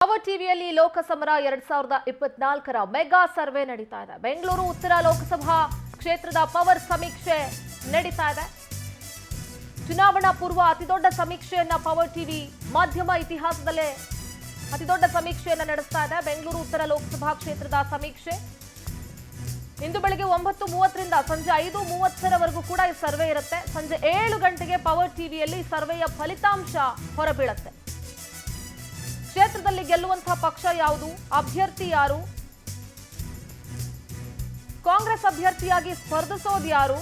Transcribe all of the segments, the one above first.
Power ಟಿವಿಯಲ್ಲಿ ಲೋಕಸಮರ 2024ರ mega survey ನಡೀತಾ ಇದೆ. ಬೆಂಗಳೂರು ಉತ್ತರ ಲೋಕಸಭಾ ಕ್ಷೇತ್ರದ ಪವರ್ ಸಮೀಕ್ಷೆ ನಡೀತಾ ಇದೆ. ಚುನಾವಣಾ ಪೂರ್ವ ಅತಿದೊಡ್ಡ ಸಮೀಕ್ಷೆಯನ್ನ ಪವರ್ ಟಿವಿ ಮಾಧ್ಯಮ ಇತಿಹಾಸದಲ್ಲೇ ಅತಿದೊಡ್ಡ ಸಮೀಕ್ಷೆಯನ್ನ ನಡೆಸ್ತಾ ಇದೆ. ಬೆಂಗಳೂರು ಉತ್ತರ ಲೋಕಸಭಾ ಕ್ಷೇತ್ರದ ಸಮೀಕ್ಷೆ ಇಂದು ಬೆಳಗ್ಗೆ 9:30ರಿಂದ ಸಂಜೆ 5:30ರವರೆಗೂ ಕೂಡ ಈ ಸರ್ವೆ ಇರುತ್ತೆ. ಸಂಜೆ 7 ಗಂಟೆಗೆ ಪವರ್ ಟಿವಿಯಲ್ಲಿ ಸರ್ವೆಯ ಫಲಿತಾಂಶ ಹೊರಬೀಳುತ್ತೆ. ಕ್ಷೇತ್ರದಲ್ಲಿ ಗೆಲ್ಲುವಂತಹ ಪಕ್ಷ ಯಾವುದು, ಅಭ್ಯರ್ಥಿ ಯಾರು, ಕಾಂಗ್ರೆಸ್ ಅಭ್ಯರ್ಥಿಯಾಗಿ ಸ್ಪರ್ಧಿಸೋದು ಯಾರು,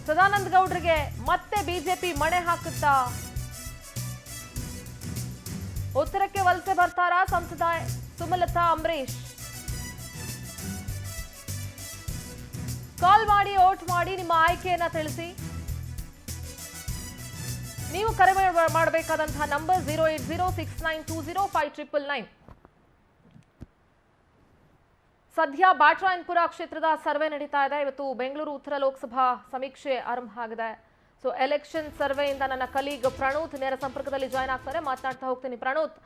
ಸದಾನಂದ ಗೌಡ್ರಿಗೆ ಮತ್ತೆ ಬಿಜೆಪಿ ಮಣೆ ಹಾಕುತ್ತಾ, ಉತ್ತರಕ್ಕೆ ವಲಸೆ ಬರ್ತಾರಾ ಸಂಸದ ಸುಮಲತಾ ಅಂಬರೀಶ್? ಕಾಲ್ ಮಾಡಿ ವೋಟ್ ಮಾಡಿ ನಿಮ್ಮ ಆಯ್ಕೆಯನ್ನ ತಿಳಿಸಿ. ನೀವು ಕರೆ ಮಾಡಬೇಕಾದಂತಹ ನಂಬರ್ 08069205999. ಸದ್ಯ ಬ್ಯಾಟರಾಯನಪುರ ಕ್ಷೇತ್ರದ ಸರ್ವೆ ನಡೀತಾ ಇದೆ. ಇವತ್ತು ಬೆಂಗಳೂರು ಉತ್ತರ ಲೋಕಸಭಾ ಸಮೀಕ್ಷೆ ಆರಂಭ ಆಗಿದೆ. ಸೊ ಎಲೆಕ್ಷನ್ ಸರ್ವೆಯಿಂದ ನನ್ನ ಕಲೀಗ್ ಪ್ರಣೂತ್ ನೇರ ಸಂಪರ್ಕದಲ್ಲಿ ಜಾಯ್ನ್ ಆಗ್ತಾರೆ. ಮಾತನಾಡ್ತಾ ಹೋಗ್ತೀನಿ. ಪ್ರಣೂತ್,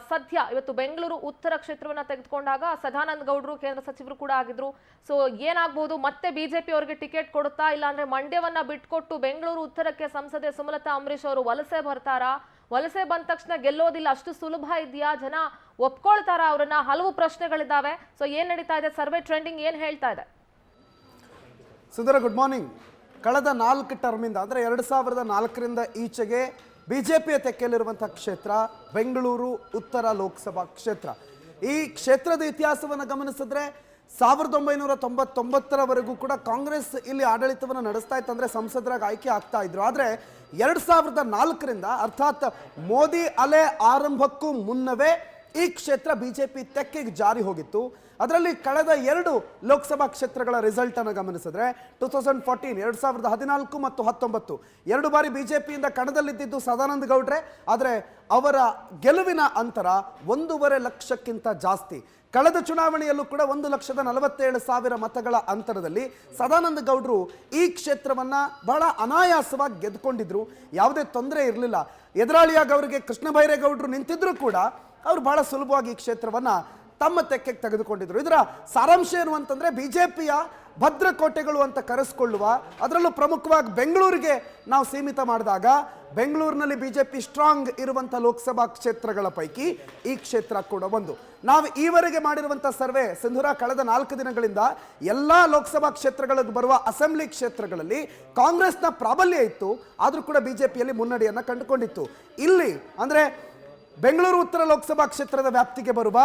ಸದ್ಯ ಇವತ್ತು ಬೆಂಗಳೂರು ಉತ್ತರ ಕ್ಷೇತ್ರವನ್ನ ತೆಗೆದುಕೊಂಡಾಗ ಸದಾನಂದ ಗೌಡರು ಕೇಂದ್ರ ಸಚಿವರು ಕೂಡ ಆಗಿದ್ರು. ಸೊ ಏನಾಗಬಹುದು, ಮತ್ತೆ ಬಿಜೆಪಿ ಅವರಿಗೆ ಟಿಕೆಟ್ ಕೊಡುತ್ತಾ, ಇಲ್ಲಾಂದ್ರೆ ಮಂಡ್ಯವನ್ನ ಬಿಟ್ಕೊಟ್ಟು ಬೆಂಗಳೂರು ಉತ್ತರಕ್ಕೆ ಸಂಸದೆ ಸುಮಲತಾ ಅಂಬರೀಶ್ ಅವರು ವಲಸೆ ಬರ್ತಾರಾ? ವಲಸೆ ಬಂದ ತಕ್ಷಣ ಗೆಲ್ಲೋದಿಲ್ಲ, ಅಷ್ಟು ಸುಲಭ ಇದೆಯಾ? ಜನ ಒಪ್ಕೊಳ್ತಾರಾ ಅವರನ್ನ? ಹಲವು ಪ್ರಶ್ನೆಗಳಿದ್ದಾವೆ. ಸೊ ಏನ್ ನಡೀತಾ ಇದೆ, ಸರ್ವೆ ಟ್ರೆಂಡಿಂಗ್ ಏನ್ ಹೇಳ್ತಾ ಇದೆ? ಸುಂದರ, ಗುಡ್ ಮಾರ್ನಿಂಗ್. ಕಳೆದ 4 ಟರ್ಮಿಂದ ಅಂದರೆ 2004ರಿಂದ ಈಚೆಗೆ ಬಿಜೆಪಿಯ ತೆಕ್ಕೆಯಲ್ಲಿರುವಂಥ ಕ್ಷೇತ್ರ ಬೆಂಗಳೂರು ಉತ್ತರ ಲೋಕಸಭಾ ಕ್ಷೇತ್ರ. ಈ ಕ್ಷೇತ್ರದ ಇತಿಹಾಸವನ್ನು ಗಮನಿಸಿದ್ರೆ 1999ರವರೆಗೂ ಕೂಡ ಕಾಂಗ್ರೆಸ್ ಇಲ್ಲಿ ಆಡಳಿತವನ್ನು ನಡೆಸ್ತಾ ಇತ್ತಂದ್ರೆ ಸಂಸದರಾಗಿ ಆಯ್ಕೆ ಆಗ್ತಾ ಇದ್ರು. ಆದರೆ 2004ರಿಂದ ಅರ್ಥಾತ್ ಮೋದಿ ಅಲೆ ಆರಂಭಕ್ಕೂ ಮುನ್ನವೇ ಈ ಕ್ಷೇತ್ರ ಬಿಜೆಪಿ ತೆಕ್ಕೆಗೆ ಜಾರಿ ಹೋಗಿತ್ತು. ಅದರಲ್ಲಿ ಕಳೆದ 2 ಲೋಕಸಭಾ ಕ್ಷೇತ್ರಗಳ ರಿಸಲ್ಟ್ ಅನ್ನು ಗಮನಿಸಿದ್ರೆ 2014 ಮತ್ತು 19 2 ಬಾರಿ ಬಿಜೆಪಿಯಿಂದ ಕಣದಲ್ಲಿದ್ದು ಸದಾನಂದ ಗೌಡ್ರೆ. ಆದರೆ ಅವರ ಗೆಲುವಿನ ಅಂತರ 1.5 ಲಕ್ಷಕ್ಕಿಂತ ಜಾಸ್ತಿ. ಕಳೆದ ಚುನಾವಣೆಯಲ್ಲೂ ಕೂಡ 1,47,000 ಮತಗಳ ಅಂತರದಲ್ಲಿ ಸದಾನಂದ ಗೌಡರು ಈ ಕ್ಷೇತ್ರವನ್ನ ಬಹಳ ಅನಾಯಾಸವಾಗಿ ಗೆದ್ದುಕೊಂಡಿದ್ರು. ಯಾವುದೇ ತೊಂದರೆ ಇರಲಿಲ್ಲ. ಎದುರಾಳಿಯಾಗಿ ಅವರಿಗೆ ಕೃಷ್ಣ ಬೈರೇಗೌಡರು ನಿಂತಿದ್ರು ಕೂಡ ಅವರು ಬಹಳ ಸುಲಭವಾಗಿ ಈ ಕ್ಷೇತ್ರವನ್ನ ತಮ್ಮ ತೆಕ್ಕೆಗೆ ತೆಗೆದುಕೊಂಡಿದ್ರು. ಇದರ ಸಾರಾಂಶ ಏನು ಅಂತಂದ್ರೆ, ಬಿಜೆಪಿಯ ಭದ್ರಕೋಟೆಗಳು ಅಂತ ಕರೆಸಿಕೊಳ್ಳುವ, ಅದರಲ್ಲೂ ಪ್ರಮುಖವಾಗಿ ಬೆಂಗಳೂರಿಗೆ ನಾವು ಸೀಮಿತ ಮಾಡಿದಾಗ ಬೆಂಗಳೂರಿನಲ್ಲಿ ಬಿಜೆಪಿ ಸ್ಟ್ರಾಂಗ್ ಇರುವಂಥ ಲೋಕಸಭಾ ಕ್ಷೇತ್ರಗಳ ಪೈಕಿ ಈ ಕ್ಷೇತ್ರ ಕೂಡ ಒಂದು. ನಾವು ಈವರೆಗೆ ಮಾಡಿರುವಂಥ ಸರ್ವೆ ಸಿಂಧೂರ ಕಳೆದ 4 ದಿನಗಳಿಂದ ಎಲ್ಲ ಲೋಕಸಭಾ ಕ್ಷೇತ್ರಗಳಿಗೆ ಬರುವ ಅಸೆಂಬ್ಲಿ ಕ್ಷೇತ್ರಗಳಲ್ಲಿ ಕಾಂಗ್ರೆಸ್ನ ಪ್ರಾಬಲ್ಯ ಇತ್ತು, ಆದರೂ ಕೂಡ ಬಿಜೆಪಿಯಲ್ಲಿ ಮುನ್ನಡೆಯನ್ನು ಕಂಡುಕೊಂಡಿತ್ತು. ಇಲ್ಲಿ ಅಂದರೆ ಬೆಂಗಳೂರು ಉತ್ತರ ಲೋಕಸಭಾ ಕ್ಷೇತ್ರದ ವ್ಯಾಪ್ತಿಗೆ ಬರುವ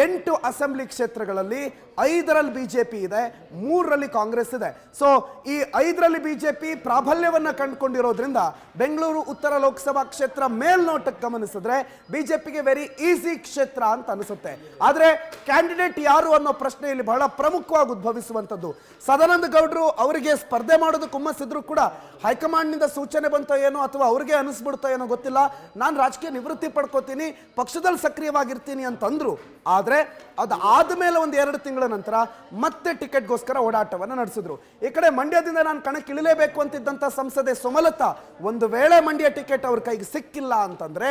8 ಅಸೆಂಬ್ಲಿ ಕ್ಷೇತ್ರಗಳಲ್ಲಿ 5ರಲ್ಲಿ ಬಿಜೆಪಿ ಇದೆ, 3ರಲ್ಲಿ ಕಾಂಗ್ರೆಸ್ ಇದೆ. ಸೊ ಈ 5ರಲ್ಲಿ ಬಿಜೆಪಿ ಪ್ರಾಬಲ್ಯವನ್ನು ಕಂಡುಕೊಂಡಿರೋದ್ರಿಂದ ಬೆಂಗಳೂರು ಉತ್ತರ ಲೋಕಸಭಾ ಕ್ಷೇತ್ರ ಮೇಲ್ನೋಟಕ್ಕೆ ಗಮನಿಸಿದ್ರೆ ಬಿಜೆಪಿಗೆ ವೆರಿ ಈಸಿ ಕ್ಷೇತ್ರ ಅಂತ ಅನಿಸುತ್ತೆ. ಆದರೆ ಕ್ಯಾಂಡಿಡೇಟ್ ಯಾರು ಅನ್ನೋ ಪ್ರಶ್ನೆ ಇಲ್ಲಿ ಬಹಳ ಪ್ರಮುಖವಾಗಿ ಉದ್ಭವಿಸುವಂಥದ್ದು. ಸದಾನಂದ ಗೌಡರು ಅವರಿಗೆ ಸ್ಪರ್ಧೆ ಮಾಡೋದಕ್ಕೆ ಹುಮ್ಮಸ್ಸಿದ್ರು ಕೂಡ ಹೈಕಮಾಂಡ್ನಿಂದ ಸೂಚನೆ ಬಂತೋ ಏನೋ ಅಥವಾ ಅವ್ರಿಗೆ ಅನಿಸ್ಬಿಡ್ತೋ ಏನೋ ಗೊತ್ತಿಲ್ಲ, ನಾನು ರಾಜಕೀಯ ನಿವೃತ್ತಿ ಪಡ್ಕೋತೀನಿ, ಪಕ್ಷದಲ್ಲಿ ಸಕ್ರಿಯವಾಗಿರ್ತೀನಿ ಅಂತಂದ್ರು. ಆದರೆ ಅದಾದ ಮೇಲೆ ಒಂದು 2 ತಿಂಗಳ ನಂತರ ಮತ್ತೆ ಟಿಕೆಟ್ಗೋಸ್ಕರ ಓಡಾಟವನ್ನು ನಡೆಸಿದ್ರು. ಈ ಕಡೆ ಮಂಡ್ಯದಿಂದ ನಾನು ಕಣಕ್ಕಿಳಿಲೇಬೇಕು ಅಂತಿದ್ದಂಥ ಸಂಸದೆ ಸುಮಲತಾ ಒಂದು ವೇಳೆ ಮಂಡ್ಯ ಟಿಕೆಟ್ ಅವ್ರ ಕೈಗೆ ಸಿಕ್ಕಿಲ್ಲ ಅಂತಂದ್ರೆ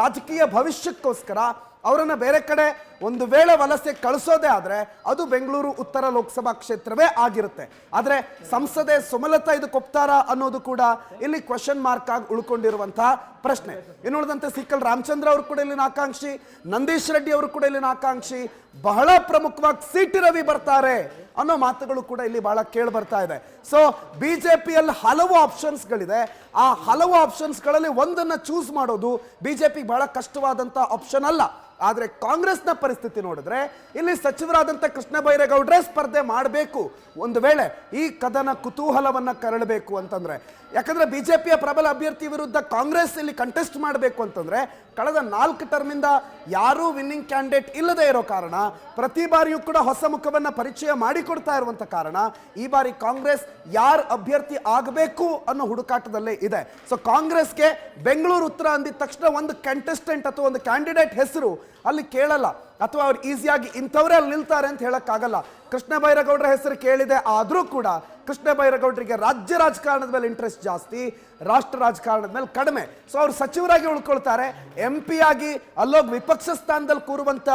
ರಾಜಕೀಯ ಭವಿಷ್ಯಕ್ಕೋಸ್ಕರ ಅವರನ್ನು ಬೇರೆ ಕಡೆ ಒಂದು ವೇಳೆ ವಲಸೆ ಕಳಿಸೋದೇ ಆದರೆ ಅದು ಬೆಂಗಳೂರು ಉತ್ತರ ಲೋಕಸಭಾ ಕ್ಷೇತ್ರವೇ ಆಗಿರುತ್ತೆ. ಆದರೆ ಸಂಸದೆ ಸುಮಲತಾ ಇದಕ್ಕೆ ಒಪ್ತಾರಾ ಅನ್ನೋದು ಕೂಡ ಇಲ್ಲಿ ಕ್ವಶನ್ ಮಾರ್ಕ್ ಆಗಿ ಉಳ್ಕೊಂಡಿರುವಂತಹ ಪ್ರಶ್ನೆ. ಇನ್ನುಳಿದಂತೆ ಸಿಕ್ಕಲ್ ರಾಮಚಂದ್ರ ಅವರು ಕೂಡ ಇಲ್ಲಿನ ಆಕಾಂಕ್ಷಿ, ನಂದೀಶ್ ರೆಡ್ಡಿ ಅವರು ಕೂಡ ಇಲ್ಲಿನ ಆಕಾಂಕ್ಷಿ, ಬಹಳ ಪ್ರಮುಖವಾಗಿ ಸಿಟಿ ರವಿ ಬರ್ತಾರೆ ಅನ್ನೋ ಮಾತುಗಳು ಕೂಡ ಇಲ್ಲಿ ಬಹಳ ಕೇಳಿ ಬರ್ತಾ ಇದೆ. ಸೊ ಬಿಜೆಪಿಯಲ್ಲಿ ಹಲವು ಆಪ್ಷನ್ಸ್ಗಳಿದೆ. ಆ ಹಲವು ಆಪ್ಷನ್ಸ್ಗಳಲ್ಲಿ ಒಂದನ್ನು ಚೂಸ್ ಮಾಡೋದು ಬಿಜೆಪಿ ಬಹಳ ಕಷ್ಟವಾದಂಥ ಆಪ್ಷನ್ ಅಲ್ಲ. ಆದರೆ ಕಾಂಗ್ರೆಸ್ನ ಪರಿಸ್ಥಿತಿ ನೋಡಿದ್ರೆ ಇಲ್ಲಿ ಸಚಿವರಾದಂಥ ಕೃಷ್ಣ ಬೈರೇಗೌಡ್ರೆ ಸ್ಪರ್ಧೆ ಮಾಡಬೇಕು ಒಂದು ವೇಳೆ ಈ ಕದನ ಕುತೂಹಲವನ್ನು ಕರಳಬೇಕು ಅಂತಂದ್ರೆ. ಯಾಕಂದ್ರೆ ಬಿಜೆಪಿಯ ಪ್ರಬಲ ಅಭ್ಯರ್ಥಿ ವಿರುದ್ಧ ಕಾಂಗ್ರೆಸ್ ಇಲ್ಲಿ ಕಂಟೆಸ್ಟ್ ಮಾಡಬೇಕು ಅಂತಂದ್ರೆ ಕಳೆದ 4 ಟರ್ಮಿಂದ ಯಾರೂ ವಿನ್ನಿಂಗ್ ಕ್ಯಾಂಡಿಡೇಟ್ ಇಲ್ಲದೆ ಇರೋ ಕಾರಣ, ಪ್ರತಿ ಬಾರಿಯೂ ಕೂಡ ಹೊಸ ಮುಖವನ್ನ ಪರಿಚಯ ಮಾಡಿಕೊಡ್ತಾ ಇರುವಂತ ಕಾರಣ ಈ ಬಾರಿ ಕಾಂಗ್ರೆಸ್ ಯಾರು ಅಭ್ಯರ್ಥಿ ಆಗಬೇಕು ಅನ್ನೋ ಹುಡುಕಾಟದಲ್ಲೇ ಇದೆ. ಸೊ ಕಾಂಗ್ರೆಸ್ಗೆ ಬೆಂಗಳೂರು ಉತ್ತರ ಅಂದಿದ ತಕ್ಷಣ ಒಂದು ಕಂಟೆಸ್ಟೆಂಟ್ ಅಥವಾ ಒಂದು ಕ್ಯಾಂಡಿಡೇಟ್ ಹೆಸರು ಅಲ್ಲಿ ಕೇಳಲ್ಲ, ಅಥವಾ ಅವ್ರು ಈಸಿಯಾಗಿ ಇಂಥವರೇ ಅಲ್ಲಿ ನಿಲ್ತಾರೆ ಅಂತ ಹೇಳಕ್ಕಾಗಲ್ಲ. ಕೃಷ್ಣ ಬೈರೇಗೌಡರ ಹೆಸರು ಕೇಳಿದೆ ಆದ್ರೂ ಕೂಡ ಕೃಷ್ಣ ಬೈರೇಗೌಡರಿಗೆ ರಾಜ್ಯ ರಾಜಕಾರಣದ ಮೇಲೆ ಇಂಟ್ರೆಸ್ಟ್ ಜಾಸ್ತಿ, ರಾಷ್ಟ್ರ ರಾಜಕಾರಣದ ಮೇಲೆ ಕಡಿಮೆ. ಸೊ ಅವ್ರು ಸಚಿವರಾಗಿ ಉಳ್ಕೊಳ್ತಾರೆ. MP ಆಗಿ ಅಲ್ಲೋಗಿ ವಿಪಕ್ಷ ಸ್ಥಾನದಲ್ಲಿ ಕೂರುವಂತ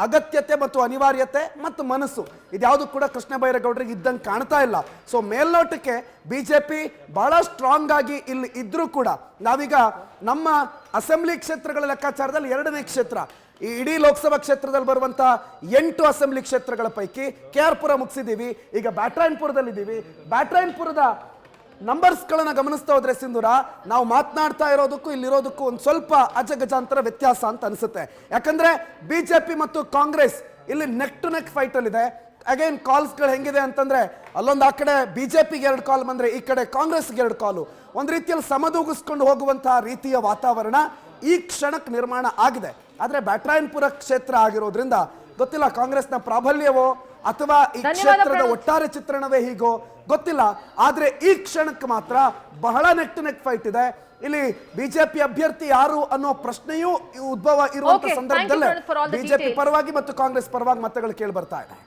ಅಗತ್ಯತೆ ಮತ್ತು ಅನಿವಾರ್ಯತೆ ಮತ್ತು ಮನಸ್ಸು ಇದ್ಯಾವುದು ಕೂಡ ಕೃಷ್ಣ ಬೈರೇಗೌಡರಿಗೆ ಇದ್ದಂಗೆ ಕಾಣ್ತಾ ಇಲ್ಲ. ಸೊ ಮೇಲ್ನೋಟಕ್ಕೆ ಬಿಜೆಪಿ ಬಹಳ ಸ್ಟ್ರಾಂಗ್ ಆಗಿ ಇಲ್ಲಿ ಇದ್ರೂ ಕೂಡ ನಾವೀಗ ನಮ್ಮ ಅಸೆಂಬ್ಲಿ ಕ್ಷೇತ್ರಗಳ ಲೆಕ್ಕಾಚಾರದಲ್ಲಿ 2ನೇ ಕ್ಷೇತ್ರ, ಈ ಇಡೀ ಲೋಕಸಭಾ ಕ್ಷೇತ್ರದಲ್ಲಿ ಬರುವಂತ 8 ಅಸೆಂಬ್ಲಿ ಕ್ಷೇತ್ರಗಳ ಪೈಕಿ KR ಪುರ ಮುಗಿಸಿದೀವಿ, ಈಗ ಬ್ಯಾಟರಾಯನಪುರದಲ್ಲಿದ್ದೀವಿ. ಬ್ಯಾಟರಾಯನಪುರದ ನಂಬರ್ಸ್ಗಳನ್ನ ಗಮನಿಸ್ತಾ ಹೋದ್ರೆ ಸಿಂಧೂರ, ನಾವು ಮಾತನಾಡ್ತಾ ಇರೋದಕ್ಕೂ ಇಲ್ಲಿರೋದಕ್ಕೂ ಒಂದು ಸ್ವಲ್ಪ ಅಜಗಜಾಂತರ ವ್ಯತ್ಯಾಸ ಅಂತ ಅನಿಸುತ್ತೆ. ಯಾಕಂದ್ರೆ ಬಿಜೆಪಿ ಮತ್ತು ಕಾಂಗ್ರೆಸ್ ಇಲ್ಲಿ ನೆಕ್ ಟು ನೆಕ್ ಫೈಟ್ ಅಲ್ಲಿ ಇದೆ. ಅಗೈನ್ ಕಾಲ್ಸ್ಗಳು ಹೆಂಗಿದೆ ಅಂತಂದ್ರೆ ಅಲ್ಲೊಂದು ಆ ಕಡೆ ಬಿಜೆಪಿಗೆ 2 ಕಾಲ್ ಬಂದ್ರೆ ಈ ಕಡೆ ಕಾಂಗ್ರೆಸ್ಗೆ 2 ಕಾಲು, ಒಂದು ರೀತಿಯಲ್ಲಿ ಸಮದೂಗಿಸ್ಕೊಂಡು ಹೋಗುವಂತಹ ರೀತಿಯ ವಾತಾವರಣ ಈ ಕ್ಷಣಕ್ಕೆ ನಿರ್ಮಾಣ ಆಗಿದೆ. ಆದ್ರೆ ಬ್ಯಾಟರಾಯನಪುರ ಕ್ಷೇತ್ರ ಆಗಿರೋದ್ರಿಂದ ಗೊತ್ತಿಲ್ಲ ಕಾಂಗ್ರೆಸ್ನ ಪ್ರಾಬಲ್ಯವೋ ಅಥವಾ ಈ ಕ್ಷೇತ್ರದ ಒಟ್ಟಾರೆ ಚಿತ್ರಣವೇ ಹೀಗೋ ಗೊತ್ತಿಲ್ಲ. ಆದ್ರೆ ಈ ಕ್ಷಣಕ್ಕೆ ಮಾತ್ರ ಬಹಳ ನೆಕ್ ಟು ನೆಕ್ ಫೈಟ್ ಇದೆ. ಇಲ್ಲಿ ಬಿಜೆಪಿ ಅಭ್ಯರ್ಥಿ ಯಾರು ಅನ್ನೋ ಪ್ರಶ್ನೆಯೂ ಉದ್ಭವ ಇರುವಂತ ಸಂದರ್ಭದಲ್ಲೇ ಬಿಜೆಪಿ ಪರವಾಗಿ ಮತ್ತು ಕಾಂಗ್ರೆಸ್ ಪರವಾಗಿ ಮತಗಳು ಕೇಳಿ ಬರ್ತಾ ಇದೆ.